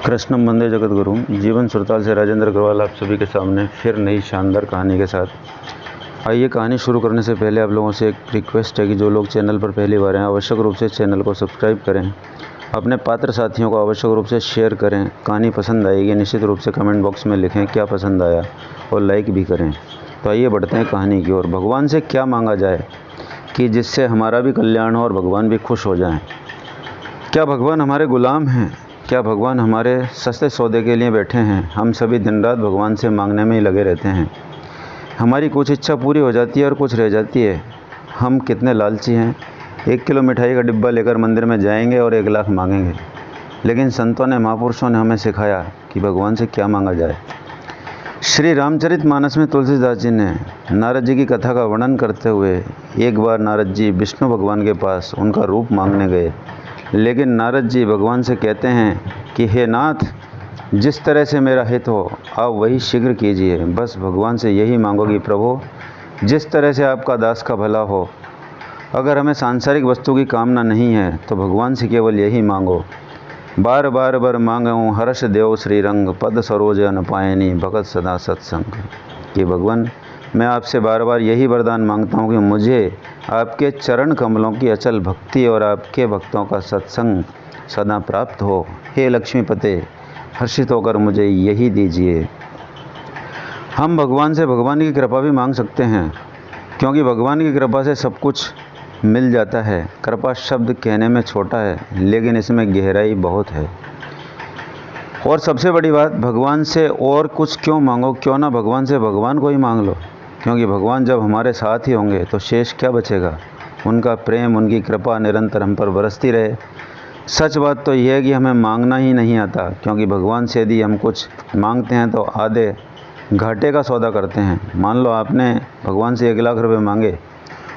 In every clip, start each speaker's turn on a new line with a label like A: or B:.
A: कृष्णम वंदे जगत गुरु। जीवन सुरताल से राजेंद्र अग्रवाल आप सभी के सामने फिर नई शानदार कहानी के साथ। आइए, कहानी शुरू करने से पहले आप लोगों से एक रिक्वेस्ट है कि जो लोग चैनल पर पहली बार हैं आवश्यक रूप से चैनल को सब्सक्राइब करें, अपने पात्र साथियों को आवश्यक रूप से शेयर करें। कहानी पसंद आएगी निश्चित रूप से कमेंट बॉक्स में लिखें क्या पसंद आया और लाइक भी करें। तो आइए बढ़ते हैं कहानी की ओर। भगवान से क्या मांगा जाए कि जिससे हमारा भी कल्याण हो और भगवान भी खुश हो जाएं। क्या भगवान हमारे गुलाम हैं? क्या भगवान हमारे सस्ते सौदे के लिए बैठे हैं? हम सभी दिन रात भगवान से मांगने में ही लगे रहते हैं। हमारी कुछ इच्छा पूरी हो जाती है और कुछ रह जाती है। हम कितने लालची हैं। 1 किलो मिठाई का डिब्बा लेकर मंदिर में जाएंगे और 1 लाख मांगेंगे। लेकिन संतों ने, महापुरुषों ने हमें सिखाया कि भगवान से क्या मांगा जाए। श्री रामचरितमानस में तुलसीदास जी ने नारद जी की कथा का वर्णन करते हुए, एक बार नारद जी विष्णु भगवान के पास उनका रूप मांगने गए। लेकिन नारद जी भगवान से कहते हैं कि हे नाथ, जिस तरह से मेरा हित हो आप वही शीघ्र कीजिए। बस भगवान से यही मांगो कि प्रभु, जिस तरह से आपका दास का भला हो। अगर हमें सांसारिक वस्तु की कामना नहीं है तो भगवान से केवल यही मांगो। बार बार बर मांगऊँ हर्ष देव श्री रंग, पद सरोज अन पायनी भगत सदा सत्संग। कि भगवान, मैं आपसे बार बार यही वरदान मांगता हूँ कि मुझे आपके चरण कमलों की अचल भक्ति और आपके भक्तों का सत्संग सदा प्राप्त हो। हे लक्ष्मीपते, हर्षित होकर मुझे यही दीजिए। हम भगवान से भगवान की कृपा भी मांग सकते हैं, क्योंकि भगवान की कृपा से सब कुछ मिल जाता है। कृपा शब्द कहने में छोटा है, लेकिन इसमें गहराई बहुत है। और सबसे बड़ी बात, भगवान से और कुछ क्यों मांगो, क्यों ना भगवान से भगवान को ही मांग लो। क्योंकि भगवान जब हमारे साथ ही होंगे तो शेष क्या बचेगा। उनका प्रेम, उनकी कृपा निरंतर हम पर बरसती रहे। सच बात तो यह है कि हमें मांगना ही नहीं आता, क्योंकि भगवान से यदि हम कुछ मांगते हैं तो आधे घाटे का सौदा करते हैं। मान लो आपने भगवान से 1 लाख रुपए मांगे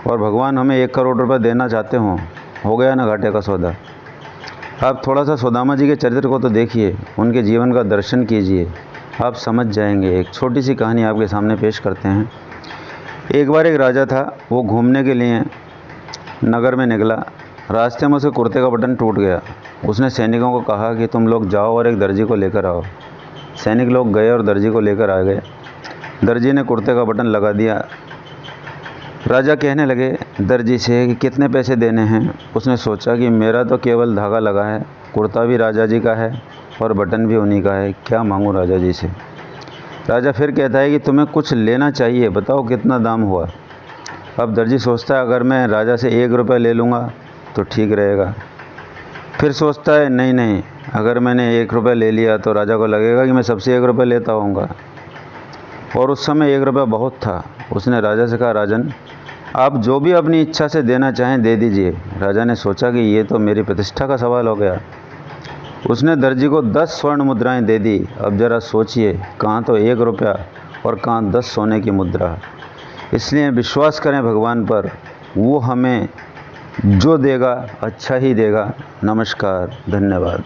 A: और भगवान हमें 1 करोड़ रुपए देना चाहते हों, हो गया ना घाटे का सौदा। आप थोड़ा सा सुदामा जी के चरित्र को तो देखिए, उनके जीवन का दर्शन कीजिए, आप समझ जाएंगे। एक छोटी सी कहानी आपके सामने पेश करते हैं। एक बार एक राजा था, वो घूमने के लिए नगर में निकला। रास्ते में उसके कुर्ते का बटन टूट गया। उसने सैनिकों को कहा कि तुम लोग जाओ और एक दर्जी को लेकर आओ। सैनिक लोग गए और दर्जी को लेकर आ गए। दर्जी ने कुर्ते का बटन लगा दिया। राजा कहने लगे दर्जी से कि कितने पैसे देने हैं। उसने सोचा कि मेरा तो केवल धागा लगा है, कुर्ता भी राजा जी का है और बटन भी उन्हीं का है, क्या मांगूं राजा जी से। राजा फिर कहता है कि तुम्हें कुछ लेना चाहिए, बताओ कितना दाम हुआ। अब दर्जी सोचता है अगर मैं राजा से 1 रुपया ले लूँगा तो ठीक रहेगा। फिर सोचता है नहीं नहीं, अगर मैंने 1 रुपया ले लिया तो राजा को लगेगा कि मैं सबसे 1 रुपया लेता होऊंगा। और उस समय 1 रुपया बहुत था। उसने राजा से कहा, राजन आप जो भी अपनी इच्छा से देना चाहें दे दीजिए। राजा ने सोचा कि ये तो मेरी प्रतिष्ठा का सवाल हो गया। उसने दर्जी को 10 स्वर्ण मुद्राएं दे दी। अब ज़रा सोचिए, कहाँ तो 1 रुपया और कहाँ 10 सोने की मुद्रा। इसलिए विश्वास करें भगवान पर, वो हमें जो देगा अच्छा ही देगा। नमस्कार, धन्यवाद।